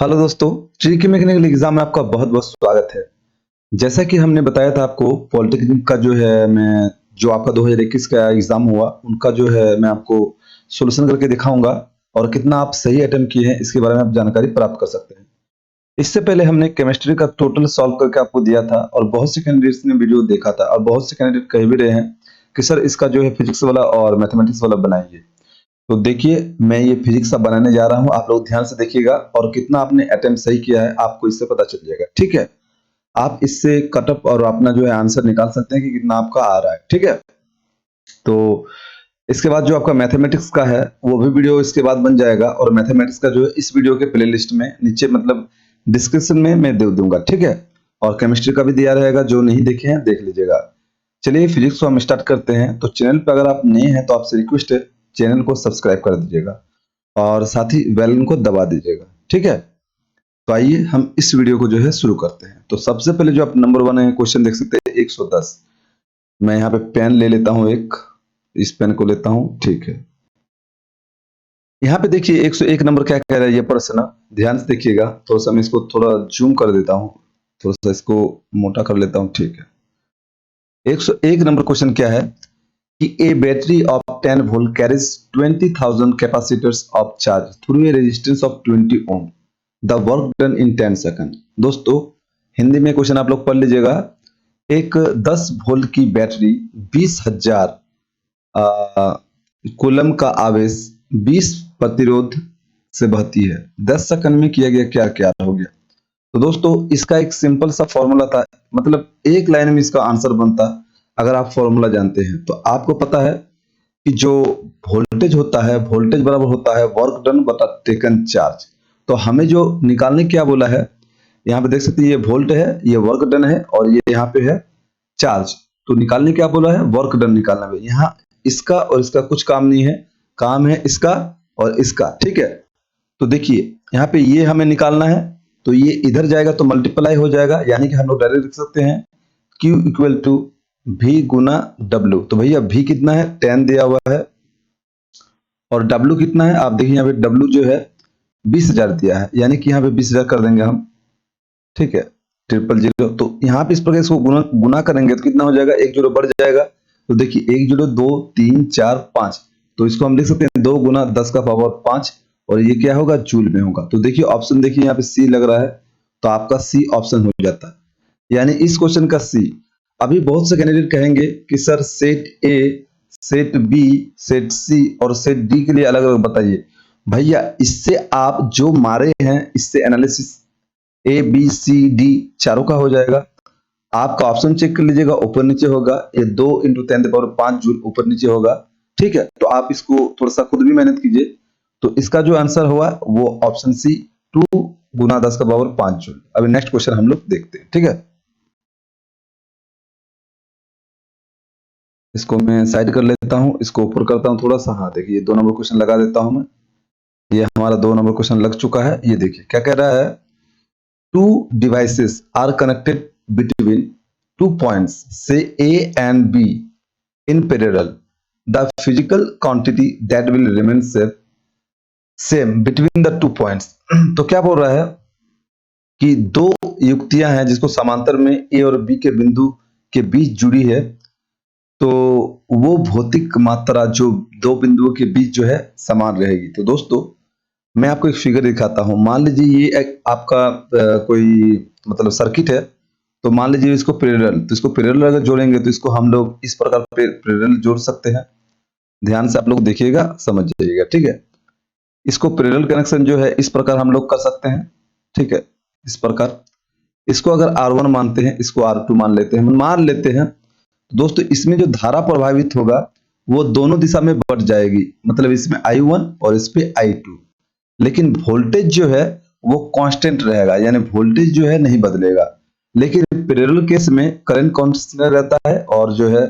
Hello दोस्तों, GK mechanical exam में आपका बहुत बहुत स्वागत है। जैसा कि हमने बताया था आपको पॉलिटेक्निक का जो है मैं जो आपका 2021 का एग्जाम हुआ उनका जो है मैं आपको सॉल्यूशन करके दिखाऊंगा और कितना आप सही अटेम्प्ट किए हैं इसके बारे में आप जानकारी प्राप्त कर सकते हैं। इससे पहले हमने केमिस्ट्री का टोटल सॉल्व करके आपको दिया था और बहुत से कैंडिडेट्स ने वीडियो देखा था और बहुत से कैंडिडेट कह भी रहे हैं कि सर इसका जो है फिजिक्स वाला और मैथमेटिक्स वाला बनाइए। तो देखिए मैं ये फिजिक्स अब बनाने जा रहा हूँ, आप लोग ध्यान से देखिएगा और कितना आपने अटेम्प्ट सही किया है आपको इससे पता चल जाएगा। ठीक है, आप इससे कटअप और अपना जो है आंसर निकाल सकते हैं कि कितना आपका आ रहा है। ठीक है, तो इसके बाद जो आपका मैथमेटिक्स का है वो भी वीडियो इसके बाद बन जाएगा और मैथमेटिक्स का जो है इस वीडियो के प्लेलिस्ट में नीचे मतलब डिस्क्रिप्शन में मैं दे दूंगा। ठीक है, और केमिस्ट्री का भी दिया रहेगा, जो नहीं देखे हैं देख लीजिएगा। चलिए फिजिक्स को हम स्टार्ट करते हैं। तो चैनल पर अगर आप नए हैं तो आपसे रिक्वेस्ट है चैनल को सब्सक्राइब कर दीजिएगा और साथ ही बेल आइकन को दबा दीजिएगा। ठीक है, तो आइए हम इस वीडियो को जो है शुरू करते हैं। तो सबसे पहले जो आप नंबर 1 है क्वेश्चन देख सकते हैं 110। मैं यहाँ पे पेन ले लेता हूँ, एक इस पेन को लेता हूँ। ठीक है, यहाँ पे देखिए 101 नंबर क्या कह रहा है ये प्रश्न, ध्यान से देखिएगा। थोड़ा सा मैं इसको थोड़ा जूम कर देता हूँ, थोड़ा सा इसको मोटा कर लेता हूँ। ठीक है, 101 नंबर क्वेश्चन क्या है कि a battery of 10 volt carries 20,000 capacitors of charge through a resistance of 20 ohm. The work done in 10 second. दोस्तों हिंदी में क्वेश्चन आप लोग पढ़ लीजिएगा। एक 10 वोल्ट की बैटरी 20,000 कूलम का आवेश 20 प्रतिरोध से बहती है। 10 सेकंड में किया गया क्या क्या हो गया। तो दोस्तों इसका एक सिंपल सा फॉर्मूला था, मतलब एक लाइन में इसका आंसर बनता। अगर आप फॉर्मूला जानते हैं तो आपको पता है कि जो वोल्टेज होता है, वोल्टेज बराबर होता है वर्क डन बटा टेकन चार्ज। तो हमें जो निकालने क्या बोला है, यहाँ पे देख सकते हैं ये वोल्ट है, ये वर्क डन है और ये यहाँ पे है चार्ज। तो निकालने क्या बोला है, वर्क डन निकालना है। यहाँ इसका और इसका कुछ काम नहीं है, काम है इसका और इसका। ठीक है, तो देखिए यहाँ पे ये हमें निकालना है, तो ये इधर जाएगा तो मल्टीप्लाई हो जाएगा, यानी कि हम लोग डायरेक्ट लिख सकते हैं Q इक्वल टू V गुना W। तो भैया V कितना है 10 दिया हुआ है और W कितना है आप देखिए यहाँ पे W जो है 20,000 दिया है, यानी कि यहाँ पे 20,000 कर देंगे हम। ठीक है, 000। तो यहाँ पे इस प्रकार इसको गुना गुना करेंगे तो कितना हो जाएगा, एक जीरो बढ़ जाएगा। तो देखिए 1 जीरो 2 3 4 5, तो इसको हम लिख सकते हैं 2 गुना 10 का पावर 5 और ये क्या होगा जूल में होगा। तो देखिए ऑप्शन देखिए यहाँ पे सी लग रहा है, तो आपका सी ऑप्शन हो जाता है, यानी इस क्वेश्चन का सी। अभी बहुत से कैंडिडेट कहेंगे कि sir set A, set B, set C और सेट डी के लिए अलग अलग बताइए। भैया इससे आप जो मारे हैं इससे analysis A B C D चारों का हो जाएगा। आपका ऑप्शन चेक कर लीजिएगा, ऊपर नीचे होगा, ये 2 इंटू 10⁵ जूल ऊपर नीचे होगा। ठीक है, तो आप इसको थोड़ा सा खुद भी मेहनत कीजिए। तो इसका जो आंसर हुआ वो ऑप्शन सी 2 गुना 10⁵ जूल। अभी नेक्स्ट क्वेश्चन हम लोग देखते हैं। ठीक है, इसको मैं साइड कर लेता हूं, इसको ऊपर करता हूं थोड़ा सा। हाँ देखिए 2 नंबर क्वेश्चन लगा देता हूं मैं। ये हमारा 2 नंबर क्वेश्चन लग चुका है। ये देखिए क्या कह रहा है, two devices are connected between 2 points से A and B in parallel. The physical quantity that will remain same between the 2 points. तो क्या बोल रहा है कि दो युक्तियां हैं जिसको समांतर में A और B के बिंदु के बीच जुड़ी है, तो वो भौतिक मात्रा जो दो बिंदुओं के बीच जो है समान रहेगी। तो दोस्तों मैं आपको एक फिगर दिखाता हूं। मान लीजिए ये एक आपका कोई मतलब सर्किट है, तो मान लीजिए इसको पैरेलल, तो इसको पैरेलल अगर जोड़ेंगे तो इसको हम लोग इस प्रकार पैरेलल जोड़ सकते हैं। ध्यान से आप लोग देखिएगा, समझ जाइएगा। ठीक है, इसको पैरेलल कनेक्शन जो है इस प्रकार हम लोग कर सकते हैं। ठीक है, इस प्रकार इसको अगर R1 मानते हैं, इसको R2 मान लेते हैं, मान लेते हैं। दोस्तों इसमें जो धारा प्रभावित होगा वो दोनों दिशा में बढ़ जाएगी, मतलब इसमें I1 और इस पे I2। लेकिन वोल्टेज जो है वो कांस्टेंट रहेगा, यानी वोल्टेज जो है नहीं बदलेगा। लेकिन पैरेलल केस में करंट कांस्टेंट रहता है और जो है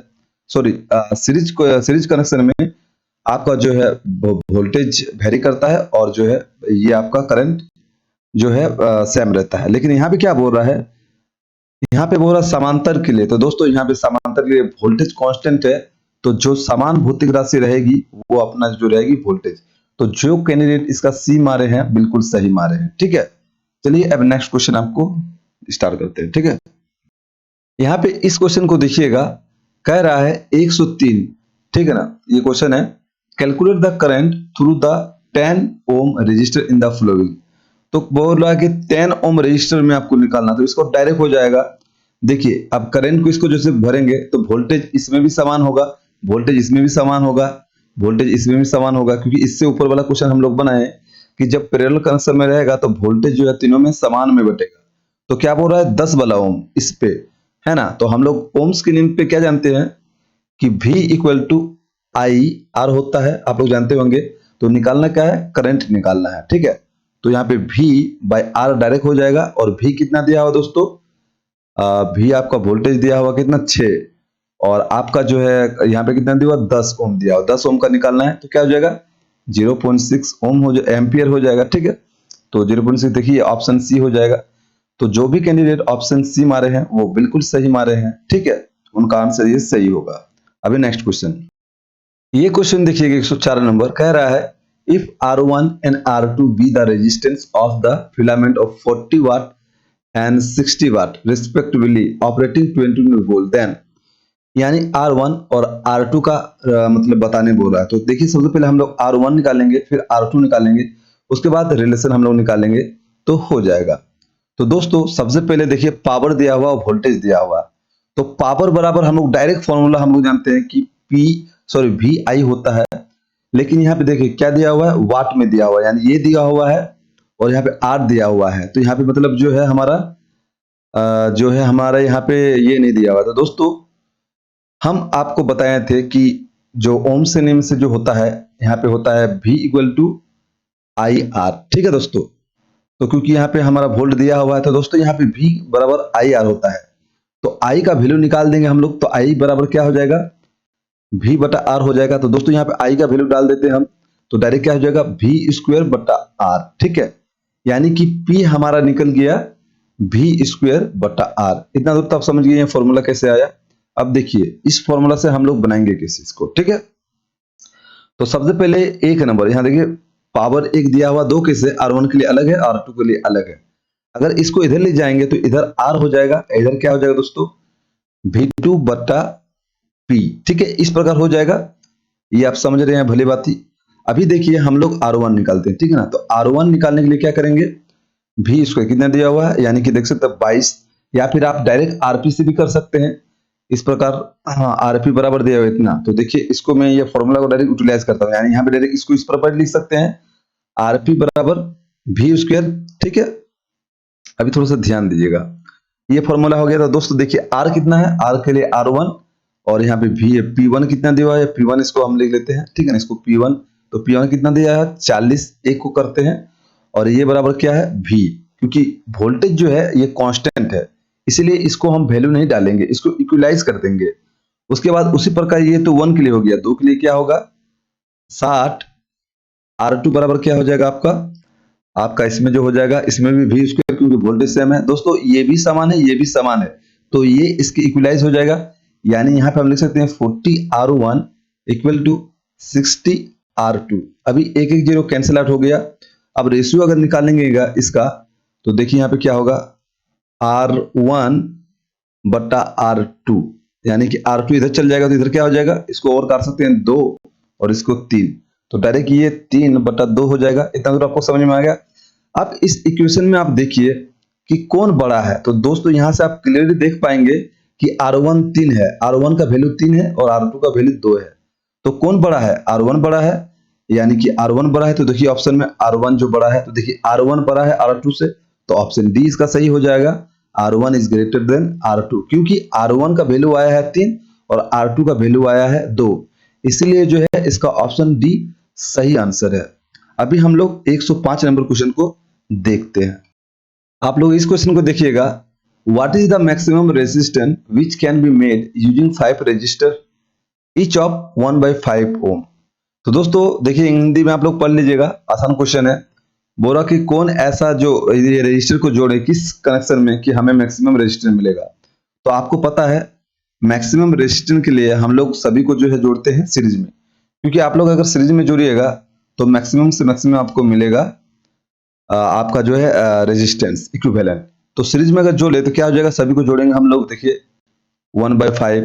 सॉरी सीरीज कनेक्शन में आपका जो है वोल्टेज वेरी करता है और जो है ये आपका करंट जो है सेम रहता है। लेकिन यहाँ पे क्या बोल रहा है, यहाँ पे बोल रहा है समांतर के लिए। तो दोस्तों यहाँ पे समांतर के लिए वोल्टेज कांस्टेंट है, तो जो समान भौतिक राशि रहेगी वो अपना जो रहेगी वोल्टेज। तो जो कैंडिडेट इसका सी मारे हैं बिल्कुल सही मारे हैं। ठीक है, चलिए अब नेक्स्ट क्वेश्चन आपको स्टार्ट करते हैं, ठीक है। यहाँ पे इस क्वेश्चन को देखिएगा, कह रहा है 103, ठीक है ना। ये क्वेश्चन है, calculate the current through the 10 ohm resistor in the following. तो बोल रहा है कि 10 ओम रजिस्टर में आपको निकालना, तो इसको डायरेक्ट हो जाएगा। देखिए अब करंट को इसको जैसे भरेंगे तो वोल्टेज इसमें भी समान होगा, वोल्टेज इसमें भी समान होगा, वोल्टेज इसमें भी समान होगा, क्योंकि इससे ऊपर वाला क्वेश्चन हम लोग बनाए कि जब पैरेलल कनेक्शन में रहेगा तो वोल्टेज जो है तीनों में समान में बटेगा। तो क्या बोल रहा है 10 वाला ओम इस पे, है ना। तो हम लोग ओम्स के नियम पे क्या जानते हैं कि V equal to I R होता है, आप लोग जानते होंगे। तो निकालना क्या है, करंट निकालना है, ठीक है। तो यहाँ पे V बाय आर डायरेक्ट हो जाएगा, और V कितना दिया हुआ दोस्तों, V आपका वोल्टेज दिया हुआ कितना 6, और आपका जो है यहाँ पे कितना दिया हुआ 10 ओम दिया हुआ, 10 ओम का निकालना है। तो क्या हो जाएगा 0.6 ओम हो जाए, एम्पियर हो जाएगा, ठीक है। तो 0.6 देखिए ऑप्शन सी हो जाएगा। तो जो भी कैंडिडेट ऑप्शन सी मारे हैं वो बिल्कुल सही मारे हैं, ठीक है, उनका आंसर ये सही होगा। अभी नेक्स्ट क्वेश्चन, ये क्वेश्चन देखिएगा 104 नंबर, कह रहा है if R1 and R2 be the resistance of the filament of 40 watt and 60 watt respectively operating 22 volt then, यानी R1 और R2 का मतलब बताने बोल रहा है। तो देखिए सबसे पहले हम लोग R1 निकालेंगे, फिर R2 निकालेंगे, उसके बाद रिलेशन हम लोग निकालेंगे तो हो जाएगा। तो दोस्तों सबसे पहले देखिए पावर दिया हुआ और वोल्टेज दिया हुआ। तो पावर बराबर हम लोग डायरेक्ट फॉर्मूला हम लोग जानते हैं कि वी आई होता है, लेकिन यहाँ पे देखिए क्या दिया हुआ है, वाट में दिया हुआ है, यानी ये दिया हुआ है और यहाँ पे आर दिया हुआ है। तो यहाँ पे मतलब जो है हमारा जो है हमारा यहाँ पे ये नहीं दिया हुआ था। दोस्तों हम आपको बताए थे कि जो ओम से नियम से जो होता है, यहाँ पे होता है V equal to I R, ठीक है दोस्तों। तो क्योंकि यहाँ पे हमारा वोल्ट दिया हुआ है, तो दोस्तों यहाँ पे V बराबर आई आर होता है। तो I का वैल्यू निकाल देंगे हम लोग, तो I बराबर क्या हो जाएगा, V बटा आर हो जाएगा। तो दोस्तों यहाँ पे I का वैल्यू डाल देते हैं हम, तो डायरेक्ट क्या हो जाएगा V स्क्वायर बटा आर, ठीक है। यानी कि P हमारा निकल गया V स्क्वायर बटा आर। इतना दूर तो आप समझ गए फॉर्मूला कैसे आया। अब देखिए इस फॉर्मूला से हम लोग बनाएंगे किस चीज को, ठीक है। तो सबसे पहले एक नंबर यहाँ देखिए, पावर एक दिया हुआ, दो केस है, R1 के लिए अलग है, R2 के लिए अलग है। अगर इसको इधर ले जाएंगे तो इधर R हो जाएगा, इधर क्या हो जाएगा दोस्तों V2 बटा P, ठीक है, इस प्रकार हो जाएगा। ये आप समझ रहे हैं भली बात ही। अभी देखिए हम लोग R1 निकालते हैं, ठीक है ना। तो R1 निकालने के लिए क्या करेंगे, V स्क्वायर कितना दिया हुआ है, यानी कि देख सकते हैं 22, या फिर आप डायरेक्ट RP से भी कर सकते हैं इस प्रकार। हाँ RP बराबर दिया हुआ इतना। तो देखिए इसको मैं ये फॉर्मूला को डायरेक्ट यूटिलाइज करता हूँ, यानी यहाँ पे डायरेक्ट इसको इस प्रकार लिख सकते हैं RP बराबर V स्क्वायर, ठीक है। अभी थोड़ा सा ध्यान दीजिएगा, ये फॉर्मूला हो गया। तो दोस्तों देखिए R कितना है, R के लिए R1, और यहाँ पे V है, P1 कितना दिया हुआ है, P1 इसको हम लिख लेते हैं, ठीक है ना, इसको P1। तो P1 कितना दिया है 40, एक को करते हैं, और ये बराबर क्या है V, क्योंकि वोल्टेज जो है ये कांस्टेंट है, इसलिए इसको हम वैल्यू नहीं डालेंगे, इसको इक्वलाइज कर देंगे। उसके बाद उसी प्रकार ये तो 1 के लिए हो गया, 2 के लिए क्या होगा 60, R2 बराबर क्या हो जाएगा आपका, आपका इसमें जो हो जाएगा, इसमें भी V स्क्वायर, क्योंकि वोल्टेज सेम है। दोस्तों ये भी समान है, ये भी समान है, तो ये इसके इक्वलाइज हो जाएगा। यानी यहाँ पे हम लिख सकते हैं 40R1 इक्वल टू 60R2। अभी एक एक जीरो कैंसिल आउट हो गया। अब रेशियो अगर निकालेंगे इसका, तो देखिए यहाँ पे क्या होगा R1 बटा R2, यानी कि R2 इधर चल जाएगा, तो इधर क्या हो जाएगा, इसको और कर सकते हैं 2 और इसको 3, तो डायरेक्ट ये 3 बटा 2 हो जाएगा। इतना दूर आपको समझ में आ गया। अब इस इक्वेशन में आप देखिए कि कौन बड़ा है। तो दोस्तों यहाँ से आप क्लियरली देख पाएंगे कि R1 3 है, R1 का वैल्यू 3 है और R2 का वैल्यू 2 है। तो कौन बड़ा है, R1 बड़ा है, यानी कि R1 बड़ा है। तो देखिए ऑप्शन में R1 जो बड़ा है, तो देखिए R1 बड़ा है R2 से, तो ऑप्शन डी इसका सही हो जाएगा, R1 is greater than R2, क्योंकि R1 का वैल्यू आया है 3 और R2 का वैल्यू आया है 2, इसलिए जो है इसका ऑप्शन डी सही आंसर है। अभी हम लोग 105 नंबर क्वेश्चन को देखते हैं। आप लोग इस क्वेश्चन को देखिएगा, what is the maximum resistance which can be made using 5 register each of 1/5 ओम। तो दोस्तों देखिए हिंदी में आप लोग पढ़ लीजिएगा, आसान क्वेश्चन है। बोला कि कौन ऐसा जो ये रजिस्टर को जोड़े किस कनेक्शन में कि हमें मैक्सिमम रेजिस्टेंस मिलेगा। तो आपको पता है मैक्सिमम रेजिस्टेंस के लिए हम लोग सभी को जो है जोड़ते हैं सीरीज में, क्योंकि आप लोग अगर सीरीज में जोड़िएगा तो मैक्सिमम से मैक्सिमम आपको मिलेगा आपका जो है रेजिस्टेंस इक्विवेलेंट। तो सीरीज में अगर जोड़ ले तो क्या हो जाएगा, सभी को जोड़ेंगे हम लोग, देखिए 1/5,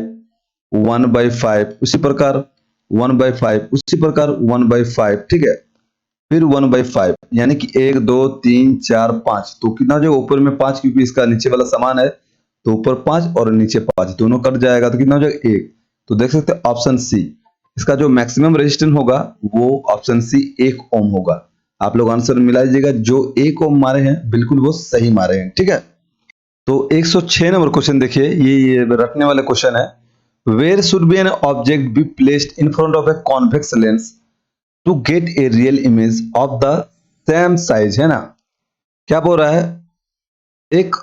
1/5, उसी प्रकार 1/5, उसी प्रकार 1/5, ठीक है, फिर 1/5, यानी कि 1 2 3 4 5, तो कितना हो जाएगा, ऊपर में 5 क्योंकि इसका नीचे वाला समान है, तो ऊपर 5 और नीचे 5 दोनों कट जाएगा, तो कितना हो जाएगा 1। तो देख सकते हैं ऑप्शन सी, इसका जो मैक्सिमम रेजिस्टेंस होगा वो ऑप्शन सी 1 ओम होगा। आप लोग आंसर मिला लीजिएगा, जो 1 ओम मारे हैं बिल्कुल वो सही मारे हैं, ठीक है। तो 106 नंबर क्वेश्चन देखिए, ये रटने वाला क्वेश्चन है। Where should be an object be placed in front of a convex lens to get a real image of the same size, है ना। क्या बोल रहा है, एक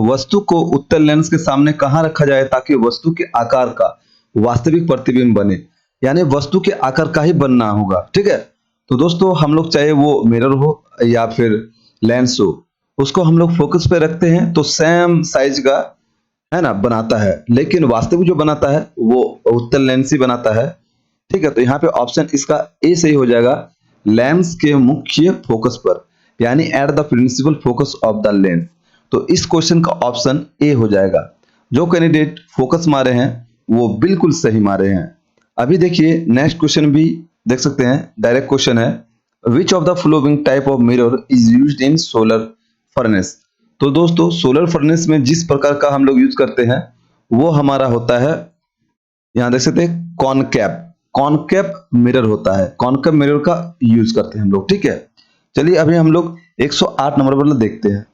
वस्तु को उत्तल लेंस के सामने कहां रखा जाए ताकि वस्तु के आकार का वास्तविक प्रतिबिंब बने, यानी वस्तु के आकार का ही बनना होगा, ठीक है। तो दोस्तों हम लोग चाहे वो मिरर हो या फिर लेंस हो, उसको हम लोग फोकस पे रखते हैं तो सेम साइज का, है ना, बनाता है, लेकिन वास्तविक जो बनाता है वो उत्तल लेंस ही बनाता है, ठीक है। तो यहाँ पे ऑप्शन इसका ए सही हो जाएगा, लेंस के मुख्य फोकस पर, यानी at the principal focus of the lens. तो इस क्वेश्चन का ऑप्शन ए हो जाएगा। जो कैंडिडेट फोकस मारे हैं वो बिल्कुल सही मारे हैं। अभी देखिए नेक्स्ट क्वेश्चन भी देख सकते हैं, डायरेक्ट क्वेश्चन है, विच of the following type of mirror is used in solar furnace. तो दोस्तों सोलर फर्नेस में जिस प्रकार का हम लोग यूज करते हैं वो हमारा होता है, यहाँ देख सकते हैं कॉनकैप, कॉनकैप मिरर होता है, कॉनकैप मिरर का यूज करते हैं हम लोग, ठीक है। चलिए अभी हम लोग 108 नंबर पर देखते हैं।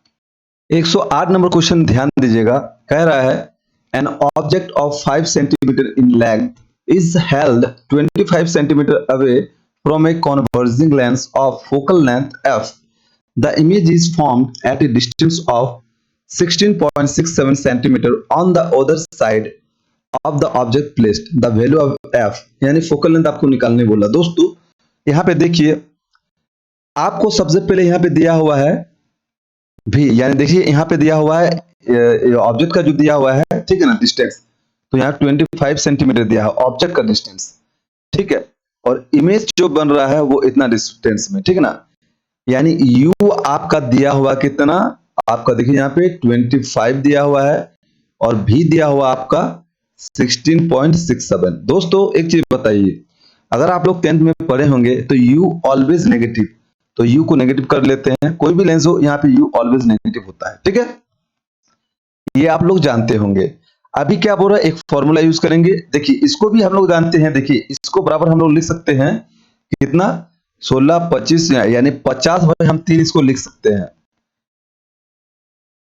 108 नंबर क्वेश्चन ध्यान दीजिएगा, कह रहा है an object of 5 centimetre in length is held 25 centimetre away from A converging lens of focal length f. The image is formed at a distance of 16.67 centimeter on the other side of the object placed. The value of f, यानी focal length आपको निकालने बोला। दोस्तों यहाँ पे देखिए, आपको सबसे पहले यहाँ पे दिया हुआ है भी, यानी देखिए यहाँ पे दिया हुआ है ऑब्जेक्ट का जो दिया हुआ है, ठीक है ना, डिस्टेंस, तो यहाँ 25 सेंटीमीटर दिया है ऑब्जेक्ट का डिस्टेंस, ठीक है, और इमेज जो बन रहा है वो इतना डिस्टेंस में, ठीक है ना, यानी u आपका दिया हुआ कितना, आपका देखिए यहाँ पे 25 दिया हुआ है और v दिया हुआ आपका 16.67। दोस्तों एक चीज बताइए, अगर आप लोग 10th में पढ़े होंगे तो u ऑलवेज नेगेटिव, तो u को नेगेटिव कर लेते हैं, कोई भी लेंस हो यहाँ पे u ऑलवेज नेगेटिव होता है, ठीक है, ये आप लोग जानते होंगे। अभी क्या बोल रहा है, एक फॉर्मूला यूज करेंगे, देखिए इसको भी हम लोग जानते हैं, देखिए इसको बराबर हम लोग लिख सकते हैं कितना, 16 25, यानी 50/, हम 3 इसको लिख सकते हैं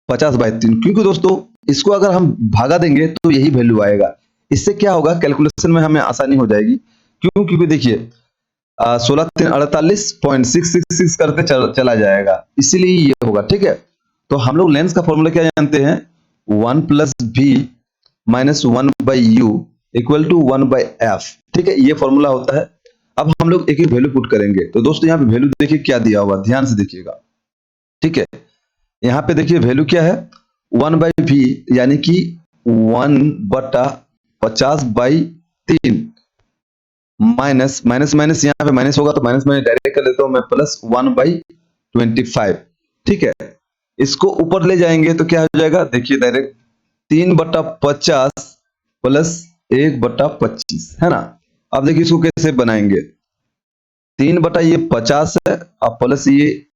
50/3, क्योंकि दोस्तों इसको अगर हम भागा देंगे तो यही वैल्यू आएगा। इससे क्या होगा, कैलकुलेशन में हमें आसानी हो जाएगी, क्यों, क्योंकि देखिए 16 3 48.666 करते चला जाएगा, इसीलिए ये होगा, ठीक है। तो हम लोग लेंस का फॉर्मूला क्या जानते हैं, 1 + v - 1/u = 1/f, ठीक है, ये फॉर्मूला होता है। अब हम लोग एक एक वैल्यू पुट करेंगे, तो दोस्तों यहाँ पे वैल्यू देखिए क्या दिया हुआ, ध्यान से देखिएगा, ठीक है। यहाँ पे देखिए वैल्यू क्या है, 1/v, यानी कि 1/50/3 माइनस माइनस माइनस, यहाँ पे माइनस होगा तो माइनस में डायरेक्ट कर लेता हूँ मैं, प्लस 1/25, ठीक है। इसको ऊपर ले जाएंगे तो क्या हो जाएगा, देखिए डायरेक्ट 3/50 प्लस 1/25, है ना। अब देखिए इसको कैसे बनाएंगे, 3/50 है, अब प्लस ये,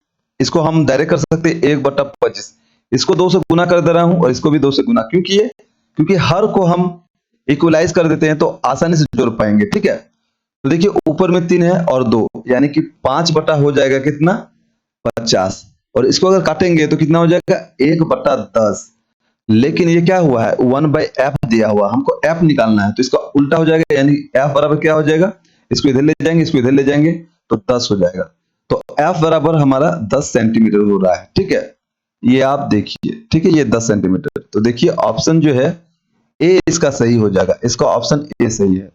इसको हम डायरेक्ट कर सकते हैं 1/25, इसको 2 से गुना कर दे रहा हूं और इसको भी 2 से गुना, क्योंकि हर को हम इक्वलाइज कर देते हैं तो आसानी से जोड़ पाएंगे, ठीक है। तो देखिए ऊपर में 3 है और 2, यानी कि 5 हो जाएगा कितना, 50, और इसको अगर काटेंगे तो कितना हो जाएगा 1/10। लेकिन ये क्या हुआ है, 1/f दिया हुआ, हमको f निकालना है, तो इसका उल्टा हो जाएगा, यानी f बराबर क्या हो जाएगा, इसको इधर ले जाएंगे, इसको इधर ले जाएंगे तो 10 हो जाएगा। तो f बराबर हमारा 10 सेंटीमीटर हो रहा है, ठीक है, ये आप देखिए, ठीक है, ये 10 सेंटीमीटर। तो देखिए ऑप्शन जो है ए इसका सही हो जाएगा, इसका ऑप्शन ए सही है।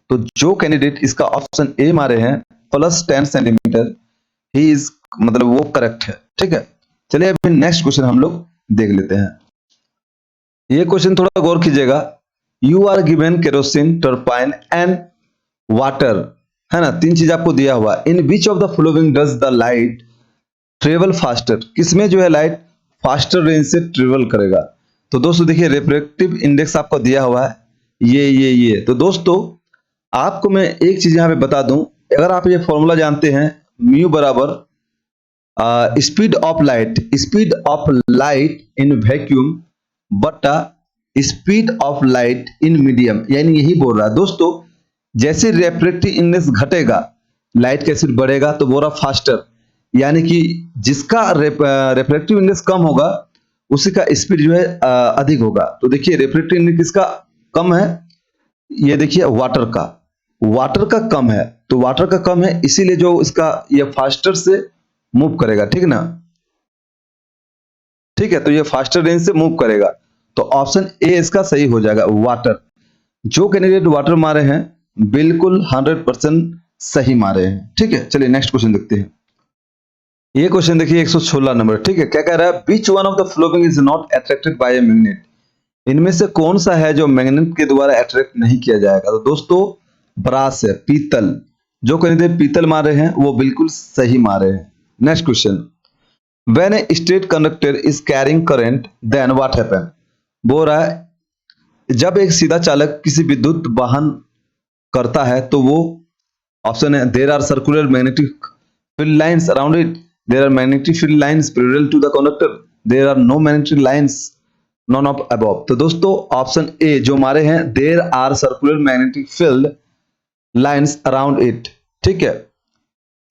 तो जो कैंडिडेट इसका ऑप्शन ए मारे हैं +10 सेंटीमीटर, ही इज, मतलब वो करेक्ट है, ठीक है। चलिए अभी नेक्स्ट क्वेश्चन हम लोग देख लेते हैं। ये क्वेश्चन थोड़ा गौर कीजिएगा, you are given kerosene, turpentine and water, है ना, 3 चीज आपको दिया हुआ, in which of the following does the light travel faster, किसमें जो है लाइट फास्टर रेंज से ट्रेवल करेगा। तो दोस्तों देखिए रिफ्रैक्टिव इंडेक्स आपको दिया हुआ है ये। तो दोस्तों आपको मैं एक चीज यहाँ पे बता दूं, अगर आप ये फॉर्मूला जानते हैं, म्यू बराबर speed of light in vacuum बटा speed of light in medium, यानी यही बोल रहा है दोस्तों, जैसे रिफ्रैक्टिव इंडेक्स घटेगा लाइट का स्पीड बढ़ेगा, तो बोल रहा फास्टर, यानी कि जिसका रिफ्रैक्टिव इंडेक्स कम होगा उसी का स्पीड जो है अधिक होगा। तो देखिए रिफ्रैक्टिव इंडेक्स किसका कम है, ये देखिए वाटर का कम है, तो वाटर का कम है इसीलिए जो इसका ये फास्टर से मूव करेगा, ठीक ना, ठीक है, तो ये फास्टर रेंज से मूव करेगा। तो ऑप्शन ए इसका सही हो जाएगा, वाटर। जो कैंडिडेट वाटर मारे हैं बिल्कुल 100% सही मारे हैं, ठीक है। चलिए नेक्स्ट क्वेश्चन देखते हैं। ये क्वेश्चन देखिए 116 नंबर, ठीक है। क्या कह रहा है, which one of the following is not attracted by a magnet, इनमें से कौन सा है जो मैग्नेट के द्वारा अट्रैक्ट नहीं किया जाएगा। तो दोस्तों ब्रास है, पीतल, जो कैंडिडेट पीतल मारे हैं वो बिल्कुल सही मारे हैं। Next question, when a straight conductor is carrying current then what happen, बोल रहा है जब एक सीधा चालक किसी विद्युत वाहन करता है तो वो, ऑप्शन है there are circular magnetic field lines around it, there are magnetic field lines parallel to the conductor, there are no magnetic lines, none of above. तो दोस्तों ऑप्शन ए जो हमारे हैं, there are circular magnetic field lines around it, ठीक है।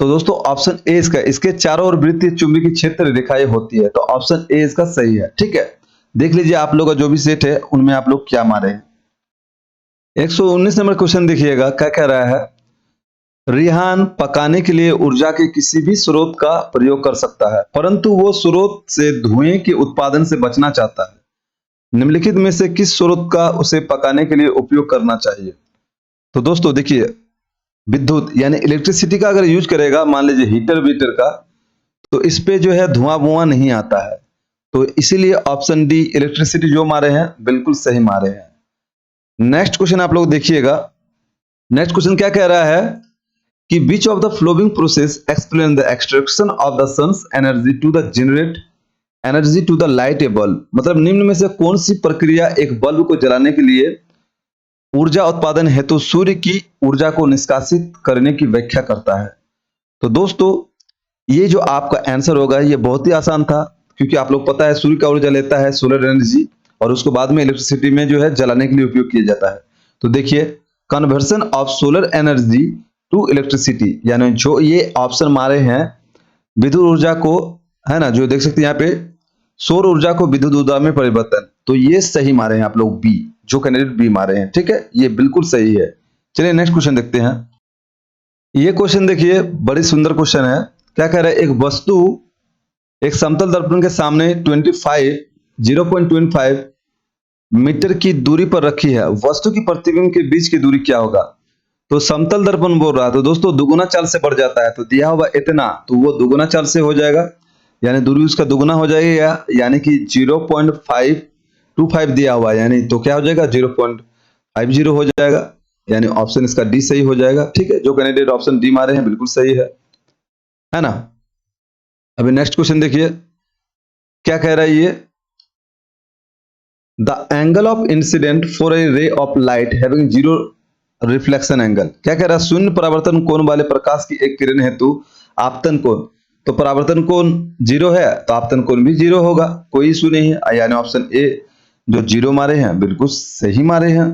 तो दोस्तों option ए इसका, इसके चारों ओर वृत्तीय चुंबकीय क्षेत्र रेखाएं होती है, तो ऑप्शन ए इसका सही है, ठीक है। देख लीजिए आप लोग का जो भी सेट है उनमें आप लोग क्या मारे हैं। 119 नंबर क्वेश्चन देखिएगा, क्या कह रहा है, रिहान पकाने के लिए ऊर्जा के किसी भी स्रोत का प्रयोग कर सकता है, परंतु वो स्रोत से धुएं के उत्पादन से बचना चाहता है, निम्नलिखित में से किस स्रोत का उसे पकाने के लिए उपयोग करना चाहिए। तो दोस्तों देखिए विद्युत यानी इलेक्ट्रिसिटी का अगर यूज करेगा, मान लीजिए हीटर वीटर का, तो इस पे जो है धुआं नहीं आता है, तो इसीलिए ऑप्शन डी इलेक्ट्रिसिटी जो मारे हैं बिल्कुल सही मारे हैं। नेक्स्ट क्वेश्चन आप लोग देखिएगा, नेक्स्ट क्वेश्चन क्या कह रहा है कि which of the following process explain the extraction of the sun's energy to the generate energy to the light a bulb, मतलब निम्न में से कौन सी प्रक्रिया एक बल्ब को जलाने के लिए ऊर्जा उत्पादन हेतु सूर्य की ऊर्जा को निष्कासित करने की व्याख्या करता है। तो दोस्तों ये जो आपका आंसर होगा ये बहुत ही आसान था, क्योंकि आप लोग पता है सूर्य का ऊर्जा लेता है सोलर एनर्जी, और उसको बाद में इलेक्ट्रिसिटी में जो है जलाने के लिए उपयोग किया जाता है। तो देखिए conversion of solar energy to electricity, यानी जो ये ऑप्शन मारे हैं विद्युत ऊर्जा को, है ना, जो देख सकते हैं यहाँ पे सौर ऊर्जा को विद्युत ऊर्जा में परिवर्तन, तो ये सही मारे हैं आप लोग बी, जो कैंडिडेट बी मारे हैं, ठीक है, ये बिल्कुल सही है। चलिए नेक्स्ट क्वेश्चन देखते हैं। ये क्वेश्चन देखिए बड़ी सुंदर क्वेश्चन है। क्या कह रहा है, एक वस्तु एक समतल दर्पण के सामने 0.25 मीटर की दूरी पर रखी है, वस्तु की प्रतिबिंब के बीच की दूरी क्या होगा। तो समतल दर्पण बोल रहा है, तो दोस्तों दुगुना चाल से बढ़ जाता है, तो दिया हुआ इतना, तो वो दुगुना चाल से हो जाएगा, यानी दूरी उसका दुगुना हो जाएगी, यानी कि 0.525 दिया हुआ है, यानी तो क्या हो जाएगा 0.50 हो जाएगा, यानी ऑप्शन इसका डी सही हो जाएगा, ठीक है। जो कैंडिडेट ऑप्शन डी मारे हैं बिल्कुल सही है ना। अभी नेक्स्ट क्वेश्चन देखिए क्या कह रहा है ये, the angle of incident for a ray of light having zero reflection angle, क्या कह रहा है, शून्य परावर्तन कोण वाले प्रकाश की एक किरण हेतु आपतन कोण, तो परावर्तन कोण 0 है तो आपतन कोण भी 0 होगा, कोई इशू नहीं है, यानी ऑप्शन ए जो 0 मारे हैं बिल्कुल सही मारे हैं।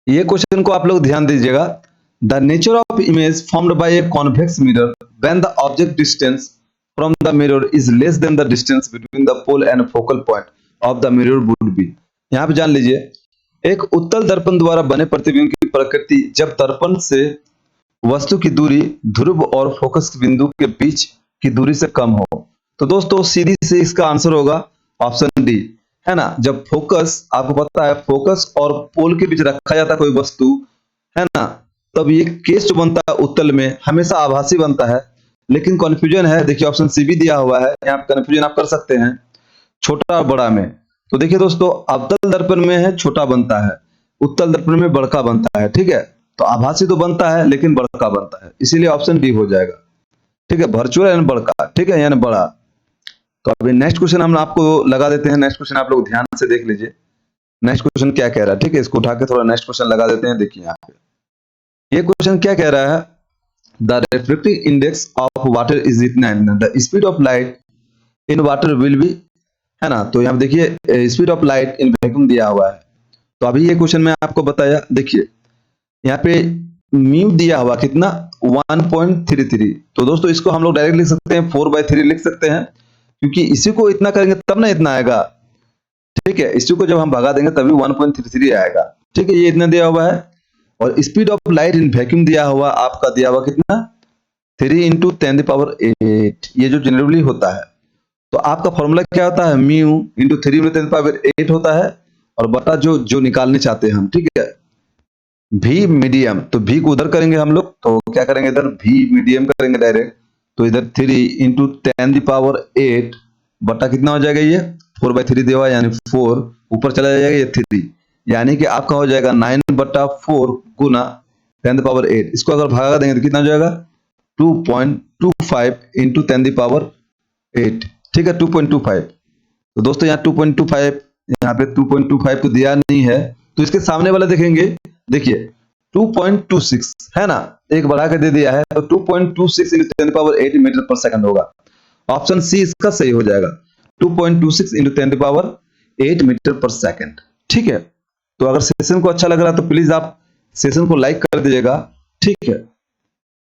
ये क्वेश्चन को आप लोग ध्यान दीजिएगा, the nature of image formed by a convex mirror when the object distance from the mirror is less than the distance between the pole and focal point of the mirror would be. यहाँ पे जान लीजिए एक उत्तल दर्पण द्वारा बने प्रतिबिंब की प्रकृति जब दर्पण से वस्तु की दूरी ध्रुव और फोकस बिंदु के बीच की दूरी से कम हो, तो दोस्तों सीधी से इसका आंसर होगा ऑप्शन डी, है ना। जब फोकस, आपको पता है फोकस और पोल के बीच रखा जाता है कोई वस्तु, है ना, तब ये केस जो बनता है उत्तल में हमेशा आभासी बनता है, लेकिन कंफ्यूजन है, देखिए ऑप्शन सी भी दिया हुआ है, यहाँ पे कंफ्यूजन आप कर सकते हैं छोटा और बड़ा में। तो देखिए दोस्तों अवतल दर्पण में है छोटा बनता है, उत्तल दर्पण में बड़का बनता है, ठीक है, तो आभासी तो बनता है लेकिन बड़का बनता है, इसीलिए ऑप्शन डी हो जाएगा। ठीक है, वर्चुअल यानी बड़का, ठीक है, यानी बड़ा। तो अभी नेक्स्ट क्वेश्चन हम आपको लगा देते हैं। नेक्स्ट क्वेश्चन आप लोग ध्यान से देख लीजिए, नेक्स्ट क्वेश्चन क्या कह रहा है। ठीक है, इसको उठा के थोड़ा नेक्स्ट क्वेश्चन लगा देते हैं। देखिए यहाँ पे ये क्वेश्चन क्या कह रहा है, the refractive index of water is इतना, the speed of light in water will be, है ना। तो यहाँ पे देखिए speed of light in vacuum दिया हुआ है। तो अभी ये क्वेश्चन मैं आपको बताया, देखिए यहाँ पे म्यू दिया हुआ कितना 1.33। तो दोस्तों इसको हम लोग डायरेक्ट लिख सकते हैं 4/3 लिख सकते हैं, क्योंकि इसी को इतना करेंगे तब ना इतना आएगा। ठीक है, इसी को जब हम भगा देंगे तभी 1.33 आएगा। ठीक है, ये इतना दिया हुआ है। और speed of light in vacuum दिया हुआ आपका, दिया हुआ कितना 3 × 10⁸ ये जो जनरली होता है। तो आपका फॉर्मूला क्या होता है, म्यू इंटू 3 × 10⁸ होता है, और बटा जो जो निकालने चाहते हैं हम। ठीक है, भी मीडियम, तो भी को उधर करेंगे हम लोग, तो क्या करेंगे इधर भी मीडियम करेंगे डायरेक्ट। तो इधर 3 × 10⁸ बटा कितना हो जाएगा, ये 4/3 दिया हुआ, यानी 4 ऊपर चला जाएगा, ये 3, यानी कि आपका हो जाएगा 9/4 गुना 10⁸। इसको अगर भागा देंगे तो कितना हो जाएगा 2.25 × 10⁸। ठीक है, 2.25। तो दोस्तों यहाँ 2.25, यहाँ पे 2.25 को दिया नहीं है, तो इसके सामने वाला देखेंगे, देखिए 2.26 है ना, एक बढ़ा के दे दिया है, तो 2.26 × 10⁸ मीटर पर सेकंड होगा। ऑप्शन सी इसका सही हो जाएगा, 2.26 × 10⁸ मीटर पर सेकंड। ठीक है, तो अगर सेशन को अच्छा लग रहा है तो प्लीज आप सेशन को लाइक कर दीजिएगा। ठीक है,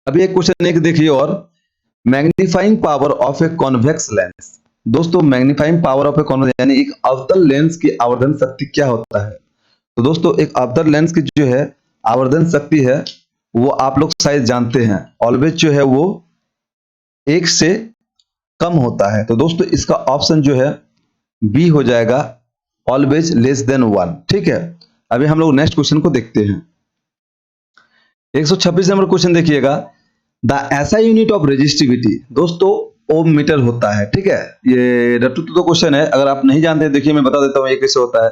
अभी एक क्वेश्चन एक देखिए और, magnifying power of a convex lens. दोस्तों magnifying power of a convex यानी एक अवतल लेंस की आवर्धन शक्ति क्या होता है। तो दोस्तों एक अवतल लेंस की जो है आवर्धन शक्ति है, वो आप लोग शायद जानते हैं, ऑलवेज जो है वो 1 से कम होता है। तो दोस्तों इसका ऑप्शन जो है बी हो जाएगा, ऑलवेज लेस देन 1। ठीक है, अभी हम लोग नेक्स्ट क्वेश्चन को देखते हैं। 126 नंबर क्वेश्चन देखिएगा, the SI unit of resistivity. दोस्तों ओम मीटर होता है। ठीक है, ये रट्टू तो क्वेश्चन है, अगर आप नहीं जानते देखिए मैं बता देता हूँ ये कैसे होता है।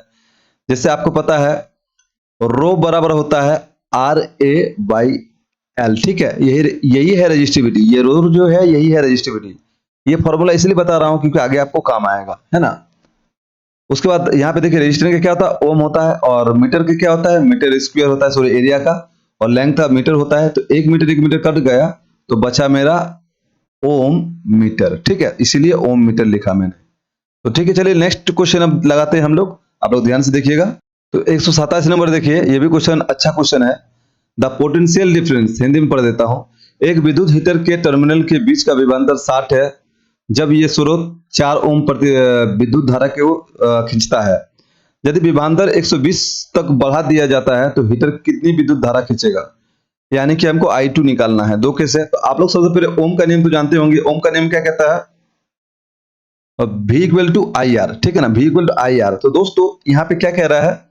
जैसे आपको पता है रो बराबर होता है RA/L। ठीक है, यही है रेजिस्टिविटी, ये रो जो है यही है रेजिस्टिविटी। ये फॉर्मूला इसलिए बता रहा हूं क्योंकि आगे आपको काम आएगा, है ना। उसके बाद यहाँ पे देखिए रेजिस्टेंस का क्या होता है, ओम होता है, और मीटर का क्या होता है, मीटर स्क्वायर होता है, सॉरी एरिया का, और लेंथ का मीटर होता है। तो 1 मीटर कट गया तो बचा मेरा ओम मीटर। ठीक है, इसीलिए ओम मीटर लिखा मैंने। तो ठीक है, चलिए नेक्स्ट क्वेश्चन अब लगाते हैं हम लोग, आप लोग ध्यान से देखिएगा। तो 127 नंबर देखिए, ये भी क्वेश्चन अच्छा क्वेश्चन है। द पोटेंशियल डिफरेंस, हिंदी में पढ़ देता हूं। एक विद्युत हीटर के टर्मिनल के बीच का विभवांतर 60 है, जब ये स्रोत 4 ओम प्रति विद्युत धारा को खींचता है। यदि विभवांतर 120 तक बढ़ा दिया जाता है तो हीटर कितनी विद्युत धारा खींचेगा, यानी कि हमको I2 निकालना है। दो केस है, तो आप लोग सबसे पहले ओम का नियम तो जानते होंगे। ओम का नियम क्या कहता है, V = IR। ठीक है ना, V = IR। तो दोस्तों यहाँ पे क्या कह रहा है,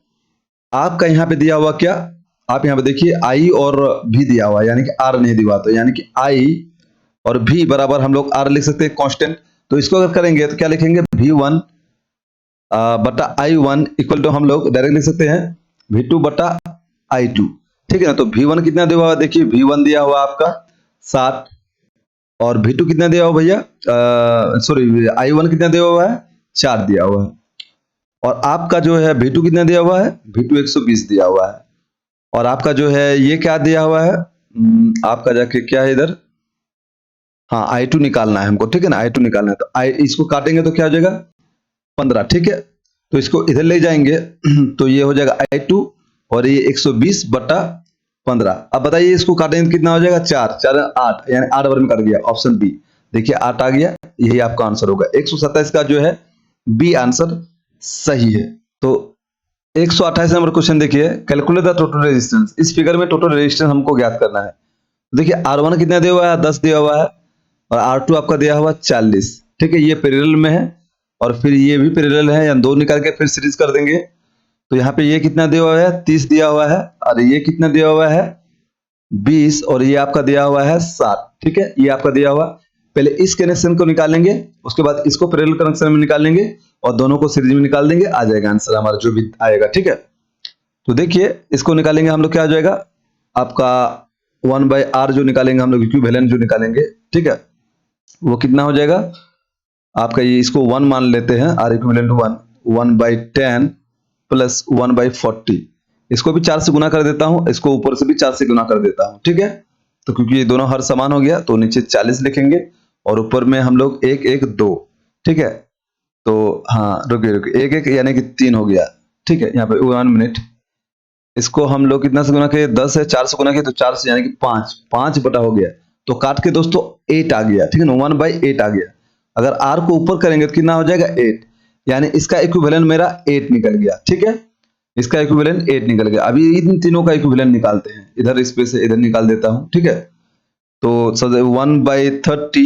आपका यहाँ पे दिया हुआ क्या, आप यहाँ पे देखिए I और V दिया हुआ है, यानी कि R नहीं दिया, तो यानी कि I और V बराबर हम लोग R लिख सकते हैं कांस्टेंट। तो इसको अगर करेंगे तो क्या लिखेंगे, V1 बटा I1 इक्वल टू हम लोग डायरेक्ट लिख सकते हैं V2 बटा I2। ठीक है ना, तो V1 कितना दिया हुआ, देखिए V1 दिया हुआ आपका 60, और V2 कितना दिया हुआ भैया, सॉरी I1 कितना दिया हुआ है, 4 दिया हुआ है, और आपका जो है V2 कितना दिया हुआ है, V2 120 दिया हुआ है, और आपका जो है ये क्या दिया हुआ है, आपका जाके क्या है इधर, हाँ I2 निकालना है हमको। ठीक है ना, I2 निकालना है, तो इसको काटेंगे तो क्या हो जाएगा 15। ठीक है, तो इसको इधर ले जाएंगे तो ये हो जाएगा I2, और ये 120 बटा 15। अब बताइए इसको काटेंगे कितना हो जाएगा, 4 4 8, यानी 8 बार में काट गया, ऑप्शन बी। देखिए 8 आ गया, यही आपका आंसर होगा। 127 का जो है बी आंसर सही है। तो 128 नंबर क्वेश्चन देखिए, कैलकुलेट द टोटल रेजिस्टेंस। इस फिगर में टोटल रेजिस्टेंस हमको ज्ञात करना है। देखिए R1 कितना दिया हुआ है, 10 दिया हुआ है, और R2 आपका दिया हुआ 40। ठीक है, ये पैरेलल में है, और फिर ये भी पैरेलल है, या 2 निकाल के फिर सीरीज कर देंगे। तो यहाँ पे ये कितना दिया हुआ है, 30 दिया हुआ है, और ये कितना दिया हुआ है 20, और ये आपका दिया हुआ है 7। ठीक है, ये आपका दिया हुआ, पहले इस कनेक्शन को निकालेंगे, उसके बाद इसको पैरेलल कनेक्शन में निकालेंगे, और दोनों को सीरीज में निकाल देंगे, आ जाएगा आंसर हमारा जो भी आएगा। ठीक है, तो देखिए इसको निकालेंगे हम लोग, क्या आ जाएगा आपका 1/r जो निकालेंगे हम लोग, इक्विवेलेंट जो निकालेंगे। ठीक है, वो कितना हो जाएगा आपका, ये इसको 1 मान लेते हैं, R इक्विवेलेंट 1, 1/10 प्लस 1/40, इसको भी 4 से गुना कर देता हूं, इसको ऊपर से भी 4 से गुना कर देता हूं, ठीक है। तो क्योंकि ये दोनों हर समान हो गया तो नीचे 40 लिखेंगे और ऊपर में हम लोग 1 1 2, ठीक है। तो हाँ रुकिए 1 1 यानी कि 3 हो गया, ठीक है। यहाँ पे 1 मिनट, इसको हम लोग कितना से गुना किए, 10 है, 4 से गुना किए तो 4 से यानी कि 5, 5 बटा हो गया, तो काट के दोस्तों 8 आ गया, ठीक है ना, 1/8 आ गया। अगर r को ऊपर करेंगे तो कितना हो जाएगा 8, यानी इसका इक्विवेलेंट मेरा 8 निकल गया, ठीक है। इसका इक्विवेलेंट 8 निकल गया। अभी इन तीनों का इक्विवेलेंट निकालते हैं, इधर स्पेस से इधर निकाल देता हूं, ठीक है। तो 1/30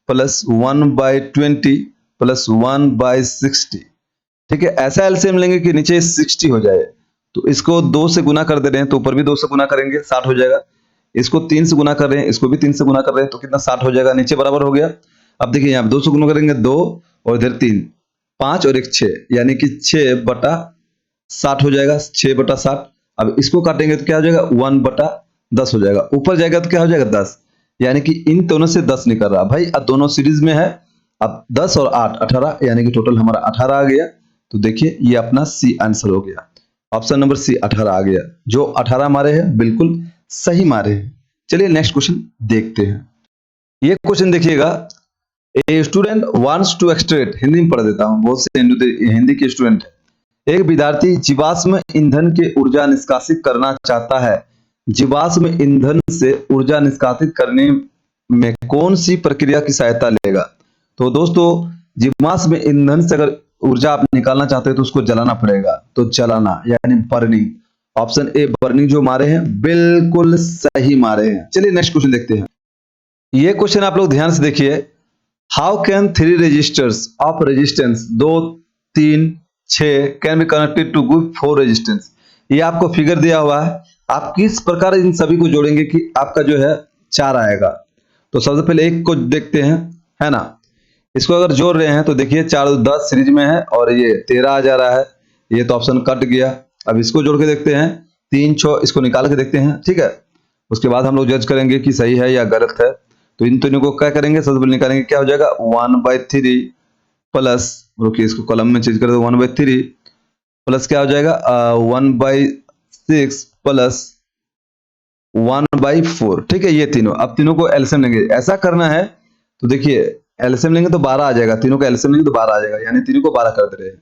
प्लस 1/20 प्लस 1/60, ठीक है। ऐसा एलसीएम लेंगे कि नीचे 60 हो जाए, तो इसको 2 से गुना कर दे रहे हैं तो ऊपर भी 2 से गुना करेंगे 60 हो जाएगा। इसको 3 से गुना कर रहे हैं, इसको भी 3 से गुना कर रहे हैं तो कितना 60 हो जाएगा, नीचे बराबर हो गया। अब देखिए यहाँ 2 से गुना करेंगे 2 और इधर 3, 5 और 1 6, यानी कि 6/60 हो जाएगा, 6/60। अब इसको काटेंगे तो क्या हो जाएगा 1/10 हो जाएगा, ऊपर जाएगा तो क्या हो जाएगा 10, यानी कि इन दोनों से 10 निकल रहा भाई, अब दोनों सीरीज में है। अब 10 और 8 18, यानी कि टोटल हमारा 18 आ गया। तो देखिए ये अपना सी आंसर हो गया, ऑप्शन नंबर सी 18 आ गया। जो 18 मारे हैं बिल्कुल सही मारे हैं। चलिए नेक्स्ट क्वेश्चन देखते हैं। ये क्वेश्चन देखिएगा, a student wants to extract, Hindi में पढ़ देता हूं, बहुत से हिंदी के स्टूडेंट है। एक विद्यार्थी जीवाश्म ईंधन के ऊर्जा निष्कासित करना चाहता है। जीवाश्म ईंधन से ऊर्जा निष्कासित करने में कौन सी प्रक्रिया की सहायता लेगा? तो दोस्तों जीवाश्म ईंधन से अगर ऊर्जा आप निकालना चाहते हैं तो उसको जलाना पड़ेगा, तो जलाना यानी बर्निंग। ऑप्शन ए बर्निंग जो मारे हैं बिल्कुल सही मारे हैं। चलिए नेक्स्ट क्वेश्चन देखते हैं। ये क्वेश्चन आप लोग ध्यान से देखिए, how can 3 resistors of resistance 2 3 6 can be connected to give 4 resistance? ये आपको फिगर दिया हुआ है, आप किस प्रकार इन सभी को जोड़ेंगे कि आपका जो है 4 आएगा। तो सबसे पहले एक को देखते हैं, है ना। इसको अगर जोड़ रहे हैं तो देखिए 4 10 सीरीज में है और ये 13 आ जा रहा है, ये तो ऑप्शन कट गया। अब इसको जोड़ के देखते हैं 3 6, इसको निकाल के देखते हैं, ठीक है। उसके बाद हम लोग जज करेंगे कि सही है या गलत है। तो इन तीनों को क्या करेंगे, सबसे पहले निकालेंगे, क्या हो जाएगा 1/3 प्लस, रुकिए इसको कॉलम में चेंज कर दो, 1/3 प्लस क्या हो जाएगा 1/6 प्लस 1/4, ठीक है। ये तीनों, अब तीनों को एलसीएम लेंगे, ऐसा करना है। तो देखिए एलसीएम लेंगे तो 12 आ जाएगा, तीनों का एलसीएम लेंगे तो 12 आ जाएगा, यानी तीनों को 12 कर दे रहे हैं।